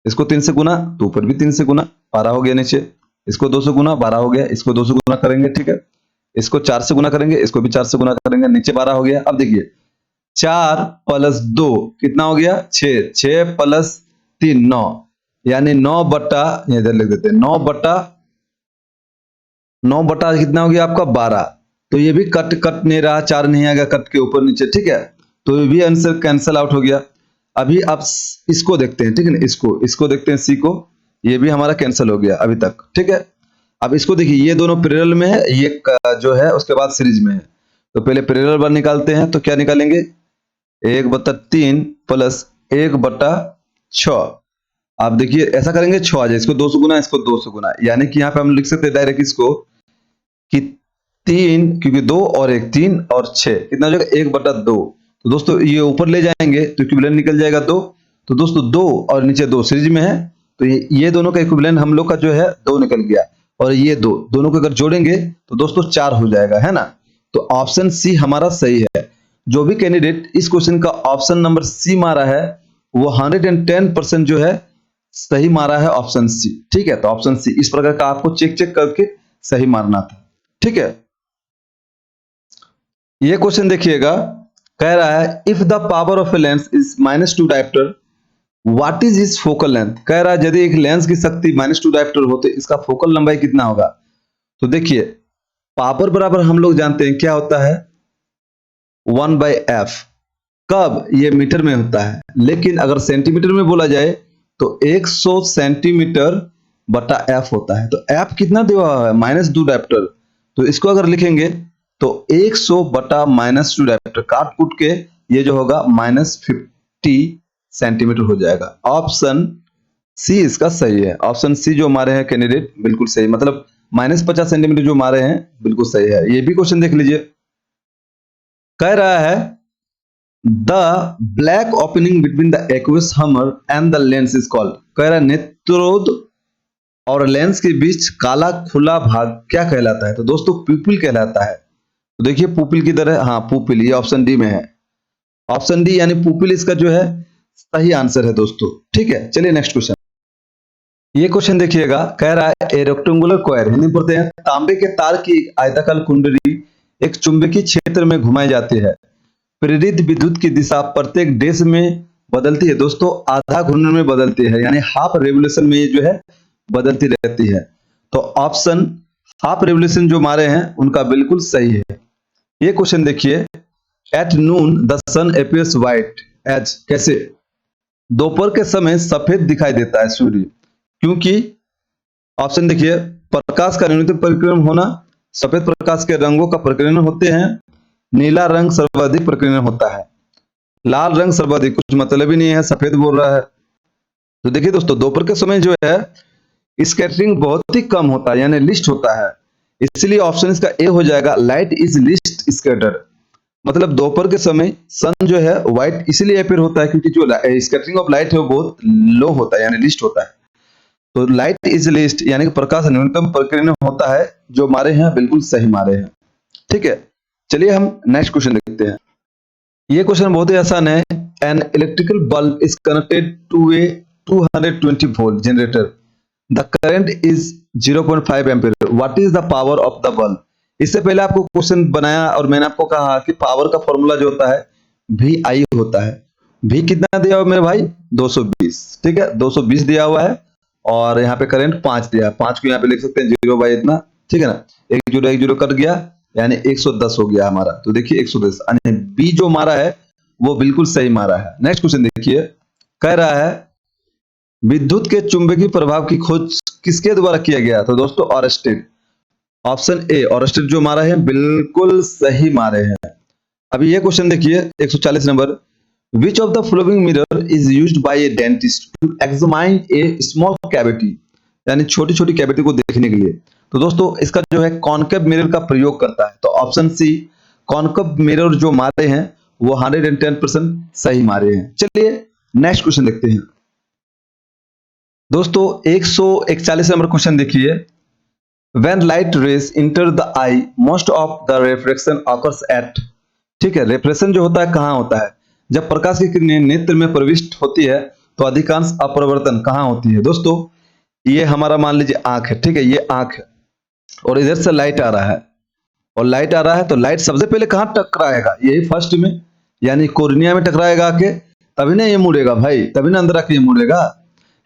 इसको 3 से गुना तो ऊपर भी 3 से गुना, 12 हो गया नीचे। इसको 2 से गुना 12 हो गया, इसको 2 से गुना करेंगे, ठीक है। इसको 4 से गुना करेंगे, इसको भी 4 से गुना करेंगे, नीचे 12 हो गया। अब देखिए 4 प्लस 2 कितना हो गया 6, 6 प्लस 3 9, यानी 9 बटा, इधर लिख देते हैं 9 बटा कितना हो गया आपका 12। तो ये भी कट नहीं रहा, 4 नहीं आएगा कट के ऊपर नीचे, ठीक है। तो ये भी आंसर कैंसिल आउट हो गया। अभी आप इसको देखते हैं, ठीक है ना, इसको देखते हैं, सी को, ये भी हमारा कैंसिल हो गया अभी तक, ठीक है। अब इसको देखिए, ये दोनों पैरेलल में है, ये जो है उसके बाद सीरीज में है। तो पहले पैरेलल बार निकालते हैं, तो क्या निकालेंगे 1/3 प्लस 1/6। आप देखिए ऐसा करेंगे 6 आ जाए, इसको 2 से गुना, इसको 2 से गुना, यानी कि यहाँ पे हम लिख सकते हैं डायरेक्ट इसको कि 3, क्योंकि 2 और 1 3 और 6 कितना हो जाएगा 1/2। तो दोस्तों ये ऊपर ले जाएंगे तो इक्विवेलेंट निकल जाएगा 2। तो दोस्तों 2 और नीचे 2 सीरीज में है, तो ये दोनों का इक्विवेलेंट हम लोग का जो है 2 निकल गया। और ये दोनों को अगर जोड़ेंगे तो दोस्तों 4 हो जाएगा, है ना। तो ऑप्शन सी हमारा सही है। जो भी कैंडिडेट इस क्वेश्चन का ऑप्शन नंबर सी मारा है वो 110% जो है सही मारा है, ऑप्शन सी, ठीक है। तो ऑप्शन सी इस प्रकार का आपको चेक करके सही मारना था, ठीक है। ये क्वेश्चन देखिएगा, कह रहा है if the power of a lens is -2 dioptre what is is focal length. कह रहा है यदि एक लेंस की शक्ति -2 डायोप्टर हो तो इसका फोकल लंबाई कितना होगा। तो देखिए पावर बराबर हम लोग जानते हैं क्या होता है 1/f। कब, ये मीटर में होता है, लेकिन अगर सेंटीमीटर में बोला जाए तो 100 सेंटीमीटर बटा f होता है। तो f कितना दिया हुआ है -2 डायोप्टर, तो इसको अगर लिखेंगे तो 100 बटा -2 डायोप्टर काट कूट के ये जो होगा -50 सेंटीमीटर हो जाएगा। ऑप्शन सी इसका सही है। ऑप्शन सी जो हमारे हैं कैंडिडेट बिल्कुल सही, मतलब -50 सेंटीमीटर जो हमारे हैं बिल्कुल सही है। ये भी क्वेश्चन देख लीजिए, कह रहा है the black opening between the aqueous humour and the lens is called. कह रहा है नेत्रोद और लेंस के बीच काला खुला भाग क्या कहलाता है? तो दोस्तों प्यूपिल कहलाता है। तो देखिए पुपिल किधर है? हाँ पुपिल, ये ऑप्शन डी में है। ऑप्शन डी यानी पुपिल इसका जो है सही आंसर है दोस्तों। ठीक है, चलिए नेक्स्ट क्वेश्चन। ये क्वेश्चन देखिएगा, कह रहा है ए रेक्टेंगुलर कॉइल, हिंदी में पढ़ते हैं, तांबे के तार की आयताकार कुंडली एक चुंबकीय क्षेत्र में घुमाई जाती है। प्रेरित विद्युत की दिशा प्रत्येक डेश में बदलती है। दोस्तों आधा घूर्णन में बदलती है, यानी हाफ रेवोल्यूशन में ये जो है बदलती रहती है। तो ऑप्शन हाफ रेवोल्यूशन जो मारे हैं उनका बिल्कुल सही है। ये क्वेश्चन देखिए, at noon the sun appears white as, कैसे? दोपहर के समय सफेद दिखाई देता है सूर्य, क्योंकि ऑप्शन देखिए, प्रकाश का न्यूनतम परिक्रमण होना, सफेद प्रकाश के रंगों का परिक्रमण होते हैं, नीला रंग सर्वाधिक परिक्रमण होता है, लाल रंग सर्वाधिक, कुछ मतलब ही नहीं है, सफेद बोल रहा है। तो देखिए दोस्तों दोपहर के समय जो है स्कैटरिंग बहुत ही कम होता है, यानी लिस्ट होता है, इसलिए ऑप्शन इसका ए हो जाएगा, लाइट इज लिस्ट स्कैटर्ड। मतलब दोपहर के समय सन जो है व्हाइट इसलिए अपीयर होता है क्योंकि जो स्कैटरिंग ऑफ लाइट है वो बहुत लो होता है, यानी लिस्ट होता है। तो लाइट इज लिस्ट यानी कि प्रकाश न्यूनतम परिक्रमण होता है, जो मारे हैं बिल्कुल सही मारे हैं। ठीक है, चलिए हम नेक्स्ट क्वेश्चन देखते हैं। ये क्वेश्चन बहुत ही आसान है। An electrical bulb is connected to a 220 volt generator, the current is 0.5 ampere, what is the power of the bulb? इससे पहले आपको क्वेश्चन बनाया और मैंने आपको कहा कि पावर का फॉर्मूला जो होता है वी आई होता है। वी कितना दिया हुआ मेरे भाई? 220। ठीक है, 220 दिया हुआ है और यहाँ पे करंट 5 दिया है। 5 को यहाँ पे लिख सकते हैं 0 बाई इतना, ठीक है ना, 1 0 कट गया यानी 110 हो गया हमारा। तो देखिए 110 यानी बी जो मारा है वो बिल्कुल सही मारा है। नेक्स्ट क्वेश्चन देखिए, कह रहा है विद्युत के चुंबकीय प्रभाव की खोज किसके द्वारा किया गया? तो दोस्तों ऑरस्टेड, ऑप्शन ए ऑरस्टेड जो मारा है बिल्कुल सही मारे हैं। अभी ये क्वेश्चन देखिए 140 number, which of the following mirror is used by a dentist to examine a small cavity, यानी छोटी छोटी कैविटी को देखने के लिए। तो दोस्तों इसका जो है कॉनकेव मिरर का प्रयोग करता है। तो ऑप्शन सी कॉनकेव मिरर जो मारे हैं वो 110% सही मारे हैं। चलिए नेक्स्ट क्वेश्चन देखते हैं। दोस्तों 141 नंबर क्वेश्चन देखिए, when light rays enter the I most of the refraction occurs eight, ठीक है, रिफ्रैक्शन जो होता है कहाँ होता है? जब प्रकाश की किरणें नेत्र में प्रविष्ट होती है तो अधिकांश अपवर्तन कहाँ होती है? दोस्तों ये हमारा मान लीजिए आंख है, ठीक है, ये आंख है और इधर से लाइट आ रहा है और लाइट आ रहा है तो लाइट सबसे पहले कहाँ टकराएगा? यही फर्स्ट में, यानी कोर्निया में टकराएगा आके, तभी ना ये मुड़ेगा भाई, तभी ना अंदर आके ये मुड़ेगा,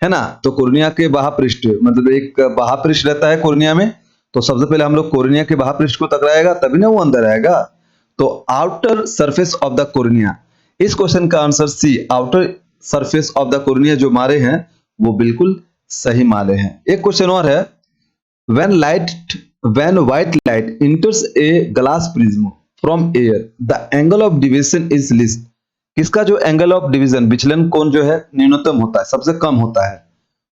है ना। तो कोर्निया के बाह्य पृष्ठ, मतलब एक बाह्य पृष्ठ रहता है कोर्निया में, तो सबसे पहले हम लोग कोर्निया के बाह्य पृष्ठ को टकराएगा तभी ना वो अंदर आएगा। तो outer surface of the cornea, इस क्वेश्चन का answer C outer surface of the cornea जो मारे हैं वो बिल्कुल सही मारे हैं। एक क्वेश्चन और है, when white light enters a glass prism from air the angle of deviation is least, किसका जो एंगल ऑफ डिवीजन विचलन कोण जो है न्यूनतम होता है, सबसे कम होता है?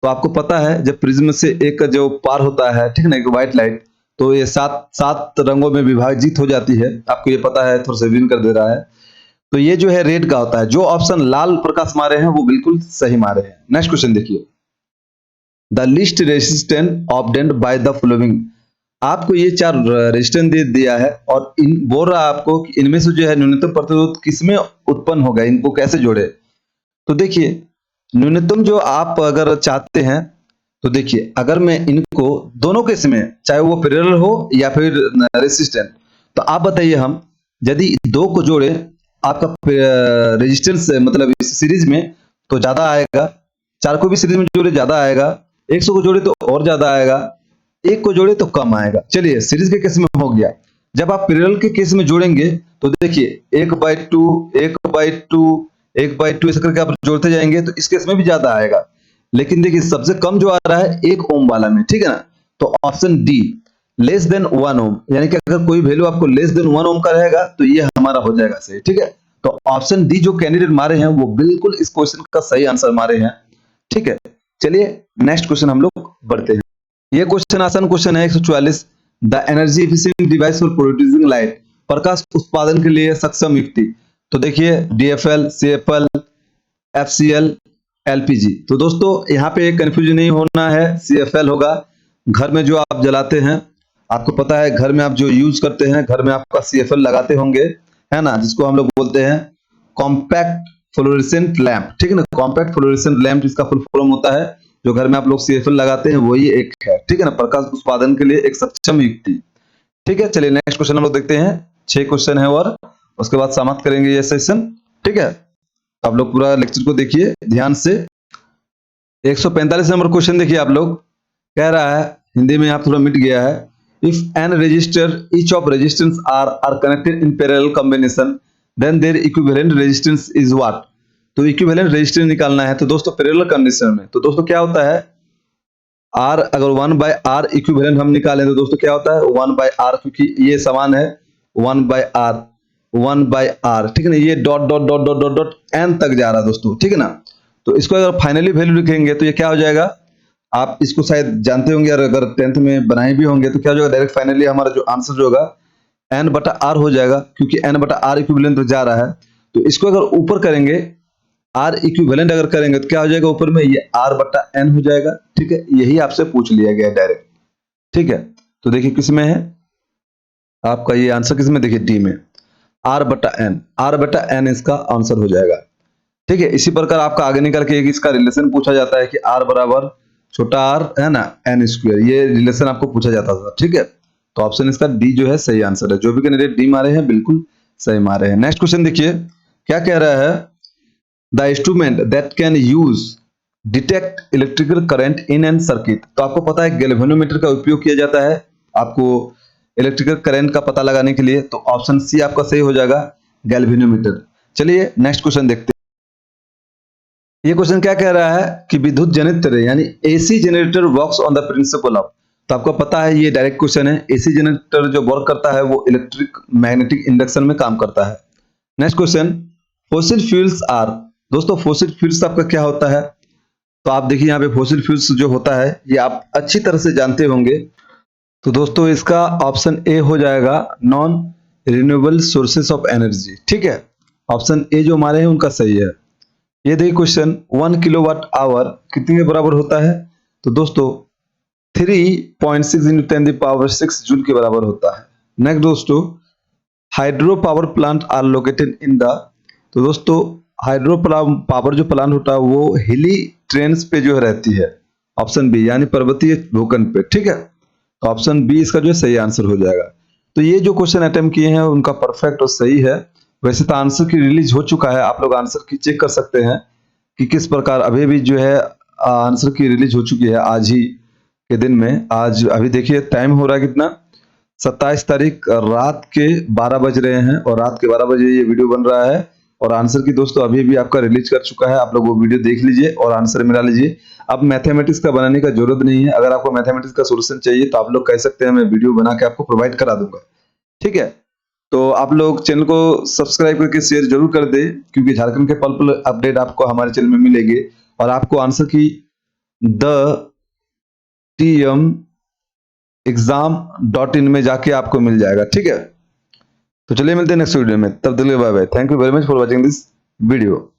तो आपको पता है जब प्रिज्म से एक जो पार होता है, ठीक है ना, एक व्हाइट लाइट, तो ये सात रंगों में विभाजित हो जाती है, आपको ये पता है, थोड़ा सा विन कर दे रहा है। तो ये जो है रेड का होता है। जो ऑप्शन लाल प्रकाश मारे हैं वो बिल्कुल सही मारे हैं। नेक्स्ट क्वेश्चन देखिए, the list resistant obtained by the following, आपको ये 4 रेजिस्टेंस दे दिया है और इन बोल रहा है आपको कि इनमें से जो है न्यूनतम प्रतिरोध किसमें उत्पन्न होगा, इनको कैसे जोड़े? तो देखिए न्यूनतम जो आप अगर चाहते हैं तो देखिए, अगर मैं इनको दोनों केस में, चाहे वो पैरेलल हो या फिर रेजिस्टेंट, तो आप बताइए हम यदि 2 को जोड़े आपका रेजिस्टेंस मतलब इस सीरीज में तो ज्यादा आएगा, 4 को भी सीरीज में जोड़े ज्यादा आएगा, 100 को जोड़े तो और ज्यादा आएगा, 1 को जोड़े तो कम आएगा। चलिए सीरीज के केस में हो गया। जब आप पैरेलल के केस में जोड़ेंगे तो देखिए 1/2 1/2 1/2 ऐसे करके आप जोड़ते जाएंगे तो इस केस में भी ज्यादा आएगा। लेकिन देखिए सबसे कम जो आ रहा है 1 ओम वाला में, ठीक है ना। तो ऑप्शन डी लेस देन 1 ओम, यानी कि अगर कोई वैल्यू आपको लेस देन 1 ओम का रहेगा तो ये हमारा हो जाएगा सही, ठीक है। तो ऑप्शन डी जो कैंडिडेट मारे हैं वो बिल्कुल इस क्वेश्चन का सही आंसर मारे हैं, ठीक है। चलिए नेक्स्ट क्वेश्चन हम लोग बढ़ते हैं। ये क्वेश्चन आसान क्वेश्चन है 144, the energy efficient device for producing light, प्रकाश उत्पादन के लिए सक्षम युक्ति। तो देखिए DFL, CFL, FCL, LPG। तो दोस्तों यहाँ पे कंफ्यूजन नहीं होना है, CFL होगा। घर में जो आप जलाते हैं, आपको पता है घर में आप जो यूज करते हैं, घर में आपका CFL लगाते होंगे, है ना, जिसको हम लोग बोलते हैं कॉम्पैक्ट फ्लोरेसेंट लैंप। ठीक है ना, कॉम्पैक्ट फ्लोरेसेंट लैंप इसका फुल फॉर्म होता है। जो घर में आप लोग CFL लगाते हैं वही एक है, ठीक है ना, प्रकाश उत्पादन के लिए एक सक्षम युक्ति। ठीक है, चलिए नेक्स्ट क्वेश्चन हम लोग देखते हैं। 6 क्वेश्चन है और उसके बाद समाप्त करेंगे ये सेशन। ठीक है, तो आप लोग पूरा लेक्चर को देखिए ध्यान से। 145 नंबर क्वेश्चन देखिए आप लोग, कह रहा है, हिंदी में आप थोड़ा मिट गया है, if n resistor each of resistance are connected in parallel combination then their equivalent resistance is what. तो इक्विवेलेंट रेजिस्टेंस निकालना है। तो दोस्तों पैरेलल कंडीशन में तो दोस्तों क्या होता है, आर अगर 1/r इक्विवेलेंट हम निकालें तो दोस्तों क्या होता है 1/r, क्योंकि ये समान है 1/r 1/r। ठीक है ना, ये dot dot dot dot dot dot n तक जा रहा है दोस्तों। ठीक है ना, तो इसको अगर फाइनली वैल्यू लिखेंगे तो ये क्या हो जाएगा, आप इसको शायद जानते होंगे और अगर 10th में बनाए भी होंगे तो क्या हो जाएगा, डायरेक्ट फाइनली हमारा जो आंसर जो होगा n/r हो जाएगा, क्योंकि n/r इक्विवेलेंट तो जा रहा है। तो इसको अगर ऊपर करेंगे, r इक्विवेलेंट अगर करेंगे तो क्या हो जाएगा, ऊपर में ये r/n हो जाएगा। ठीक है, यही आपसे पूछ लिया गया डायरेक्ट। ठीक है, तो देखिए किसमें है आपका ये आंसर, किसमें देखिए डी में, r/n इसका आंसर हो जाएगा। ठीक है, इसी प्रकार आपका आगे निकल के एक इसका रिलेशन पूछा जाता है कि r बराबर छोटा r है ना n², ये रिलेशन आपको पूछा जाता था। ठीक है, तो ऑप्शन इसका डी जो है सही आंसर है। जो भी कैंडिडेट डी मारे हैं बिल्कुल सही मारे हैं। नेक्स्ट क्वेश्चन देखिए क्या कह रहा है, the instrument that can use detect electrical current in an circuit. तो आपको पता है गैल्वेनोमीटर का उपयोग किया जाता है आपको इलेक्ट्रिकल करंट का पता लगाने के लिए। तो ऑप्शन सी आपका सही हो जाएगा, गैल्वेनोमीटर। चलिए नेक्स्ट क्वेश्चन देखते हैं। ये क्वेश्चन क्या कह रहा है कि विद्युत जनित्र यानी AC generator works on the principle of. तो आपको पता है ये डायरेक्ट क्वेश्चन है, एसी जनरेटर जो वर्क करता है वो इलेक्ट्रिक मैग्नेटिक इंडक्शन में काम करता है। Next question, fossil fuels are. दोस्तों फॉसिल फ्यूल्स आपका क्या होता है, तो आप देखिए यहाँ पे फॉसिल फ्यूल्स जो होता है ये आप अच्छी तरह से जानते होंगे। तो दोस्तों इसका ऑप्शन ए हो जाएगा, non renewable sources of energy. ठीक है, ऑप्शन ए जो हमारे हैं उनका सही है। ये देखिए क्वेश्चन, 1 किलोवाट आवर कितने के बराबर होता है, तो दोस्तों 3.6 × 10⁶ जूल के बराबर होता है। नेक्स्ट दोस्तों, hydro power plant are located in the. तो दोस्तों हाइड्रो पावर जो प्लांट होता है वो हिली ट्रेन्स पे जो रहती है, ऑप्शन बी, यानी पर्वतीय भूखंड पे। ठीक है, तो ऑप्शन बी इसका जो है सही आंसर हो जाएगा। तो ये जो क्वेश्चन अटेम्प्ट किए हैं उनका परफेक्ट और सही है। वैसे तो आंसर की रिलीज हो चुका है, आप लोग आंसर की चेक कर सकते हैं कि किस प्रकार अभी भी जो है आंसर की रिलीज हो चुकी है आज ही के दिन में। आज अभी देखिए टाइम हो रहा है कितना, 27 तारीख रात के 12 बज रहे हैं और रात के 12 बजे ये वीडियो बन रहा है और आंसर की दोस्तों अभी भी आपका रिलीज कर चुका है। आप लोग वो वीडियो देख लीजिए और आंसर मिला लीजिए। अब मैथमेटिक्स का बनाने का जरूरत नहीं है, अगर आपको मैथमेटिक्स का सोल्यूशन चाहिए तो आप लोग कह सकते हैं, मैं वीडियो बना के आपको प्रोवाइड करा दूंगा। ठीक है, तो आप लोग चैनल को सब्सक्राइब करके शेयर जरूर कर दे, क्योंकि झारखंड के पल पल अपडेट आपको हमारे चैनल में मिलेंगे और आपको आंसर की द TM exam.in में जाके आपको मिल जाएगा। ठीक है, तो चलिए मिलते हैं नेक्स्ट वीडियो में, तब तक के लिए bye bye. Thank you very much for watching this video.